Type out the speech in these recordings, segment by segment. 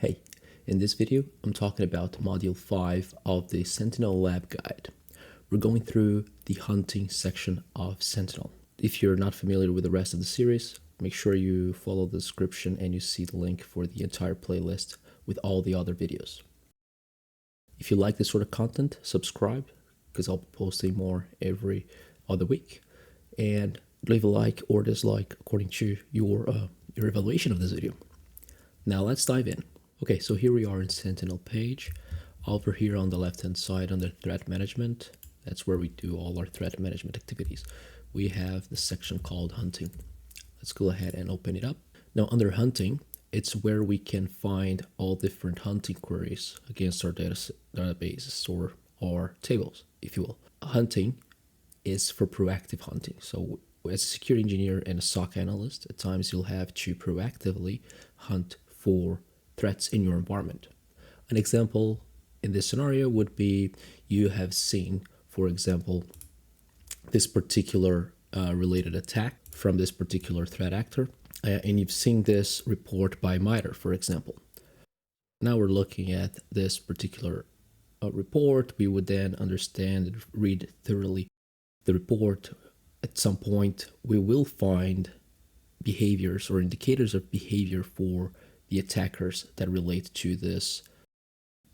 Hey, in this video, I'm talking about Module 5 of the Sentinel Lab Guide. We're going through the hunting section of Sentinel. If you're not familiar with the rest of the series, make sure you follow the description and you see the link for the entire playlist with all the other videos. If you like this sort of content, subscribe, because I'll be posting more every other week. And leave a like or dislike according to your evaluation of this video. Now let's dive in. Okay, so here we are in Sentinel page. Over here on the left-hand side under threat management, that's where we do all our threat management activities. We have the section called hunting. Let's go ahead and open it up. Now under hunting, it's where we can find all different hunting queries against our databases or our tables, if you will. Hunting is for proactive hunting. So as a security engineer and a SOC analyst, at times you'll have to proactively hunt for threats in your environment. An example in this scenario would be you have seen, for example, this particular related attack from this particular threat actor, and you've seen this report by MITRE, for example. Now we're looking at this particular report. We would then understand and read thoroughly the report. At some point, we will find behaviors or indicators of behavior for the attackers that relate to this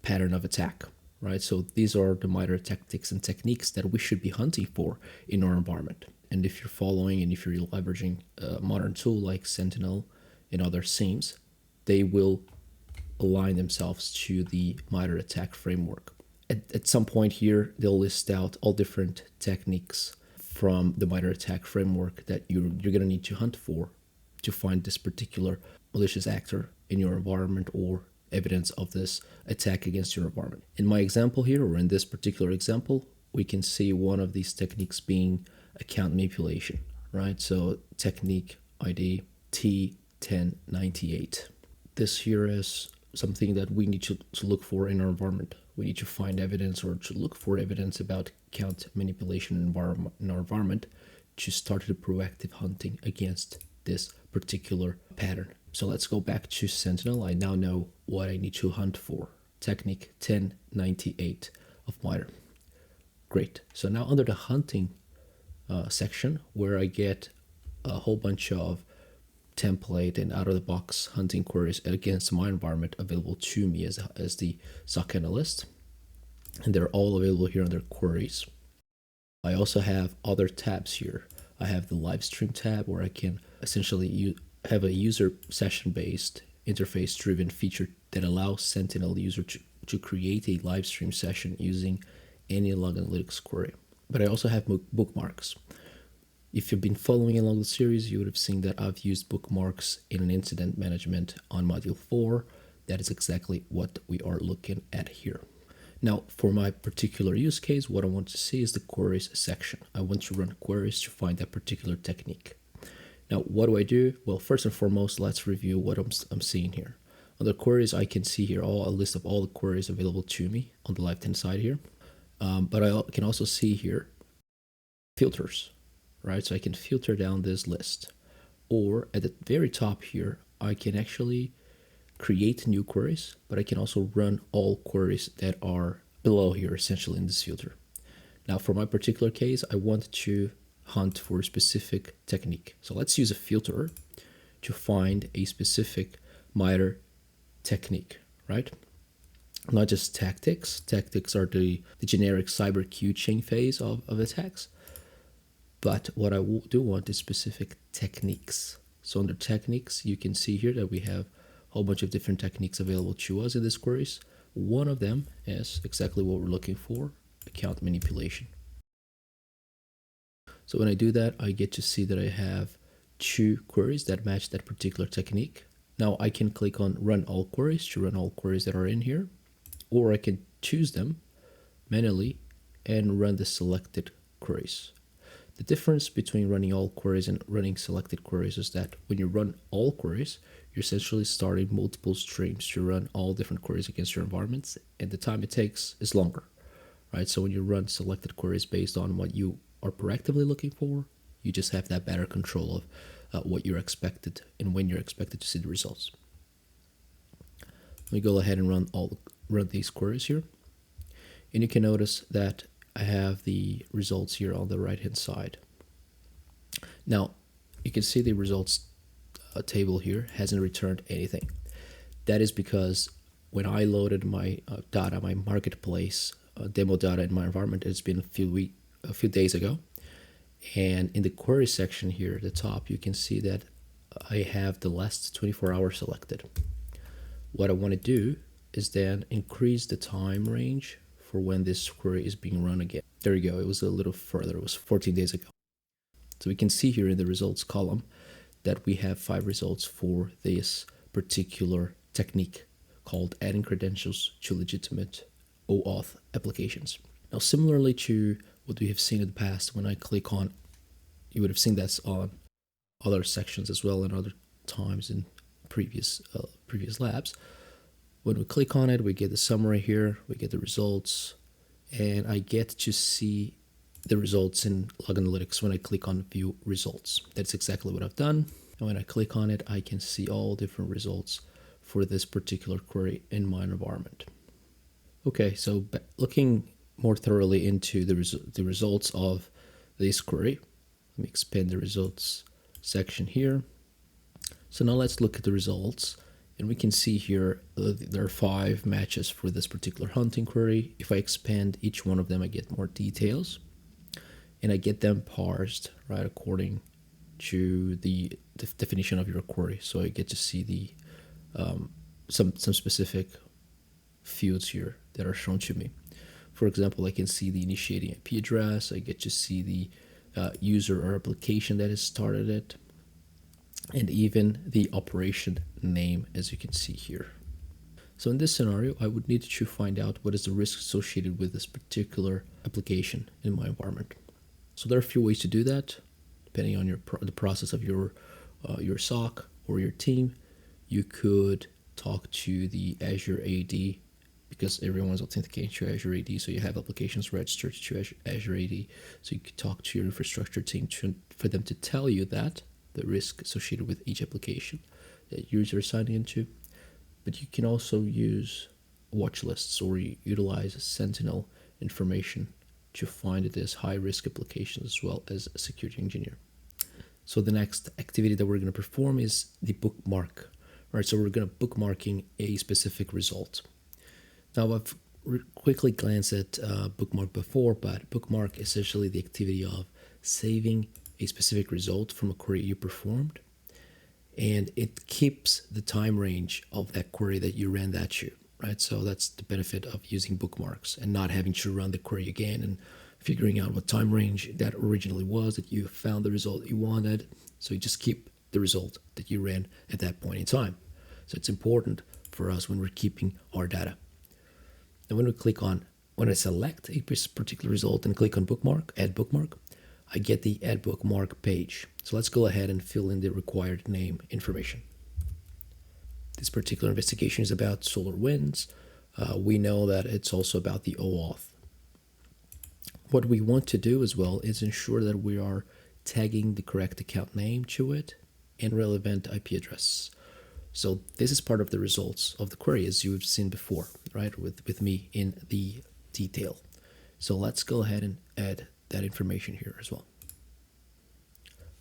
pattern of attack, right? So these are the MITRE tactics and techniques that we should be hunting for in our environment. And if you're following and if you're leveraging a modern tool like Sentinel and other SIEMs, they will align themselves to the MITRE attack framework. At some point here, they'll list out all different techniques from the MITRE attack framework that you're going to need to hunt for to find this particular malicious actor in your environment or evidence of this attack against your environment. In my example here, or in this particular example, we can see one of these techniques being account manipulation, right? So technique ID T1098. This here is something that we need to look for in our environment. We need to find evidence or to look for evidence about account manipulation in our environment to start the proactive hunting against this particular pattern. So let's go back to Sentinel. I now know what I need to hunt for. Technique 1098 of MITRE. Great. So now under the hunting section, where I get a whole bunch of template and out-of-the-box hunting queries against my environment available to me as the SOC analyst, and they're all available here under queries. I also have other tabs here. I have the live stream tab where I can essentially have a user session-based interface-driven feature that allows Sentinel user to create a live stream session using any log analytics query. But I also have bookmarks. If you've been following along the series, you would have seen that I've used bookmarks in an incident management on Module 4. That is exactly what we are looking at here. Now, for my particular use case, what I want to see is the queries section. I want to run queries to find that particular technique. Now, what do? Well, first and foremost, let's review what I'm seeing here. Under queries, I can see here a list of all the queries available to me on the left-hand side here. But I can also see here filters, right? So I can filter down this list. Or at the very top here, I can actually create new queries, but I can also run all queries that are below here, essentially in this filter. Now, for my particular case, I want to hunt for a specific technique. So let's use a filter to find a specific MITRE technique, right? Not just tactics. Tactics are the generic cyber Q chain phase of attacks. But what I do want is specific techniques. So under techniques, you can see here that we have a whole bunch of different techniques available to us in this queries. One of them is exactly what we're looking for, account manipulation. So when I do that, I get to see that I have 2 queries that match that particular technique. Now I can click on run all queries to run all queries that are in here, or I can choose them manually and run the selected queries. The difference between running all queries and running selected queries is that when you run all queries, you're essentially starting multiple streams to run all different queries against your environments, and the time it takes is longer, right? So when you run selected queries based on what you are proactively looking for, you just have that better control of what you're expected and when you're expected to see the results. Let me go ahead and run these queries here. And you can notice that I have the results here on the right hand side. Now, you can see the results table here hasn't returned anything. That is because when I loaded my data, my marketplace demo data in my environment, it's been a few days ago. And in the query section here at the top, you can see that I have the last 24 hours selected. What I want to do is then increase the time range for when this query is being run again. There you go. It was a little further. It was 14 days ago. So we can see here in the results column that we have 5 results for this particular technique called adding credentials to legitimate OAuth applications. Now, similarly to what we have seen in the past, when I click on, you would have seen that on other sections as well and other times in previous labs. When we click on it, we get the summary here, we get the results, and I get to see the results in Log Analytics when I click on View Results. That's exactly what I've done. And when I click on it, I can see all different results for this particular query in my environment. Okay, so looking more thoroughly into the results of this query, let me expand the results section here. So now let's look at the results, and we can see here there are 5 matches for this particular hunting query. If I expand each one of them, I get more details, and I get them parsed right according to the definition of your query. So I get to see the some specific fields here that are shown to me. For example, I can see the initiating IP address. I get to see the user or application that has started it, and even the operation name, as you can see here. So in this scenario, I would need to find out what is the risk associated with this particular application in my environment. So there are a few ways to do that, depending on the process of your SOC or your team. You could talk to the Azure AD, because everyone's authenticating to Azure AD, so you have applications registered to Azure AD. So you could talk to your infrastructure team for them to tell you that the risk associated with each application that users are signing into. But you can also use watch lists or utilize Sentinel information to find this high-risk applications as well as a security engineer. So the next activity that we're going to perform is the bookmark. All right, so we're going to bookmarking a specific result. Now, I've quickly glanced at bookmark before, but bookmark is essentially the activity of saving a specific result from a query you performed, and it keeps the time range of that query that you ran that to, right? So that's the benefit of using bookmarks and not having to run the query again and figuring out what time range that originally was that you found the result you wanted. So you just keep the result that you ran at that point in time. So it's important for us when we're keeping our data. And when I select a particular result and click on bookmark, add bookmark, I get the add bookmark page. So let's go ahead and fill in the required name information. This particular investigation is about SolarWinds. We know that it's also about the OAuth. What we want to do as well is ensure that we are tagging the correct account name to it and relevant IP address. So this is part of the results of the query, as you've seen before, right, with me in the detail. So let's go ahead and add that information here as well.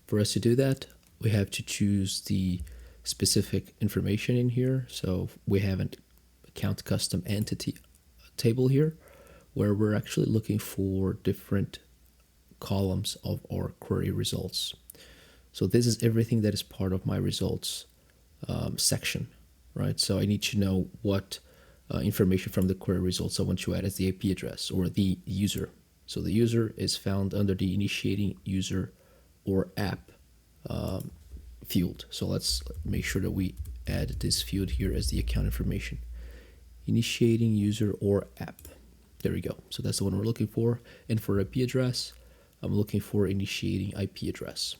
For us to do that, we have to choose the specific information in here. So we have an account custom entity table here, where we're actually looking for different columns of our query results. So this is everything that is part of my results section, right? So I need to know what information from the query results I want to add as the IP address or the user. So the user is found under the initiating user or app field. So let's make sure that we add this field here as the account information. Initiating user or app. There we go. So that's the one we're looking for. And for IP address, I'm looking for initiating IP address.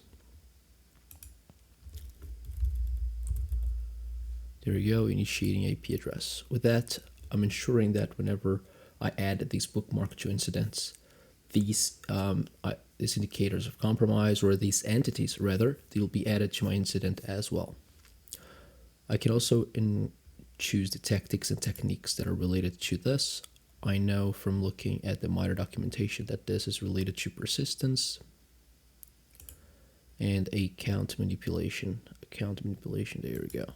There we go, initiating IP address. With that, I'm ensuring that whenever I add these bookmark to incidents, these indicators of compromise, or these entities rather, they will be added to my incident as well. I can also choose the tactics and techniques that are related to this. I know from looking at the MITRE documentation that this is related to persistence and account manipulation. There we go.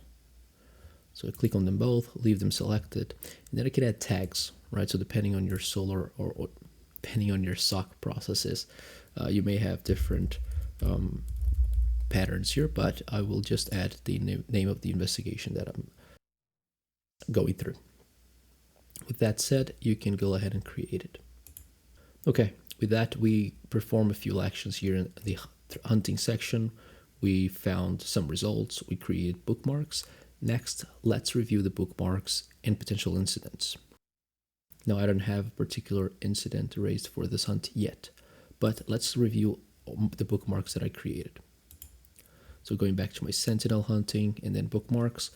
So I click on them both, leave them selected, and then I can add tags, right? So depending on your Solar or depending on your SOC processes, you may have different patterns here, but I will just add the name of the investigation that I'm going through. With that said, you can go ahead and create it. Okay, with that, we perform a few actions here in the hunting section. We found some results, we created bookmarks. Next, let's review the bookmarks and potential incidents. Now, I don't have a particular incident raised for this hunt yet, but let's review the bookmarks that I created. So going back to my Sentinel hunting and then bookmarks,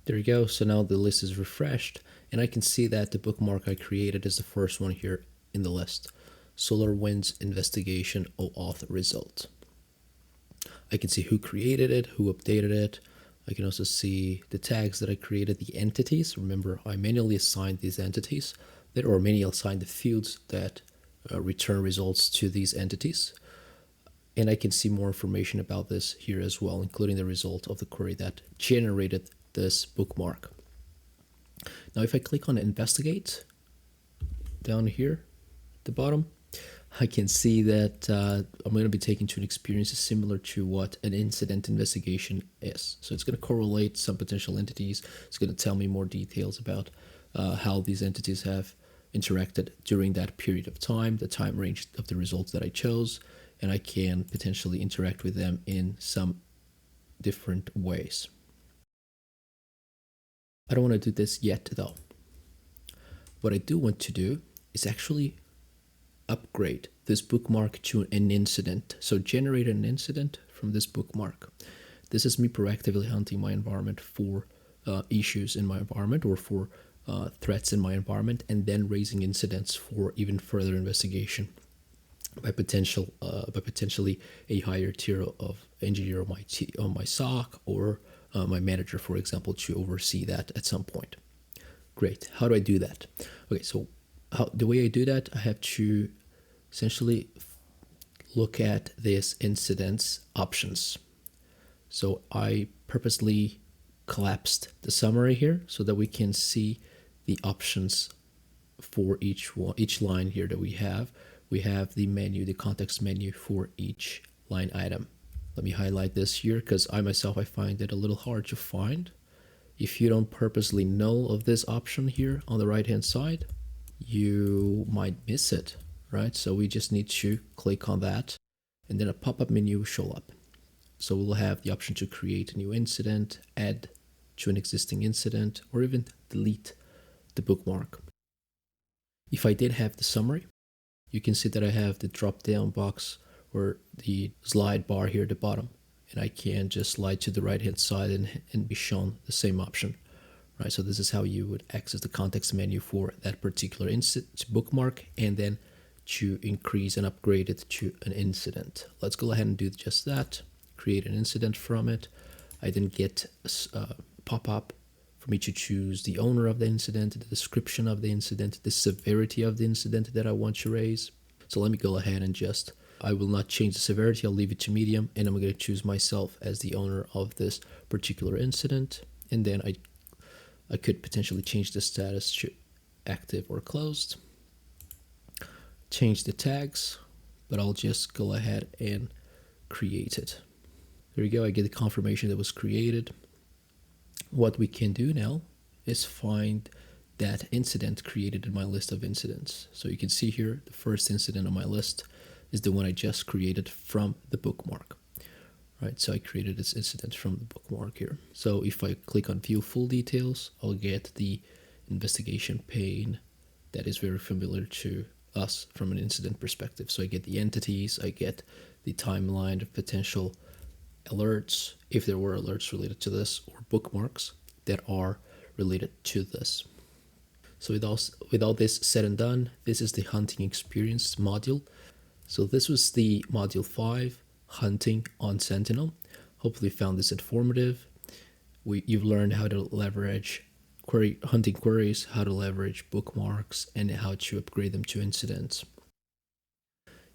there you go. So now the list is refreshed and I can see that the bookmark I created is the first one here in the list. SolarWinds investigation OAuth result. I can see who created it, who updated it. I can also see the tags that I created, the entities. Remember, I manually assigned these entities or manually assigned the fields that return results to these entities. And I can see more information about this here as well, including the result of the query that generated this bookmark. Now, if I click on investigate down here at the bottom, I can see that I'm going to be taken to an experience similar to what an incident investigation is. So it's going to correlate some potential entities. It's going to tell me more details about how these entities have interacted during that period of time, the time range of the results that I chose, and I can potentially interact with them in some different ways. I don't want to do this yet though. What I do want to do is actually upgrade this bookmark to an incident. So generate an incident from this bookmark. This is me proactively hunting my environment for issues in my environment or for threats in my environment, and then raising incidents for even further investigation by potentially a higher tier of engineer on my SOC or my manager, for example, to oversee that at some point. Great. How do I do that? Okay, so the way I do that, I have to essentially look at this incidents options. So I purposely collapsed the summary here so that we can see the options for each line here that we have. We have the menu, the context menu for each line item. Let me highlight this here because I find it a little hard to find. If you don't purposely know of this option here on the right hand side, you might miss it, right? So we just need to click on that and then a pop-up menu will show up. So we'll have the option to create a new incident, add to an existing incident, or even delete the bookmark. If I did have the summary, you can see that I have the drop-down box or the slide bar here at the bottom, and I can just slide to the right-hand side and be shown the same option, right? So this is how you would access the context menu for that particular bookmark, and then to increase and upgrade it to an incident. Let's go ahead and do just that. Create an incident from it. I then get a pop-up for me to choose the owner of the incident, the description of the incident, the severity of the incident that I want to raise. So let me go ahead and I will not change the severity, I'll leave it to medium, and I'm going to choose myself as the owner of this particular incident. And then I could potentially change the status to active or closed. Change the tags, but I'll just go ahead and create it. There you go, I get the confirmation that was created. What we can do now is find that incident created in my list of incidents. So you can see here, the first incident on my list is the one I just created from the bookmark, right? So I created this incident from the bookmark here. So if I click on view full details, I'll get the investigation pane that is very familiar to us from an incident perspective. So I get the entities, I get the timeline of potential alerts, if there were alerts related to this, or bookmarks that are related to this. So with all this said and done, this is the hunting experience module. So this was the module 5, hunting on Sentinel. Hopefully you found this informative. You've learned how to leverage hunting queries, how to leverage bookmarks, and how to upgrade them to incidents.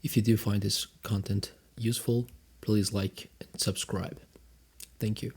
If you do find this content useful, please like and subscribe. Thank you.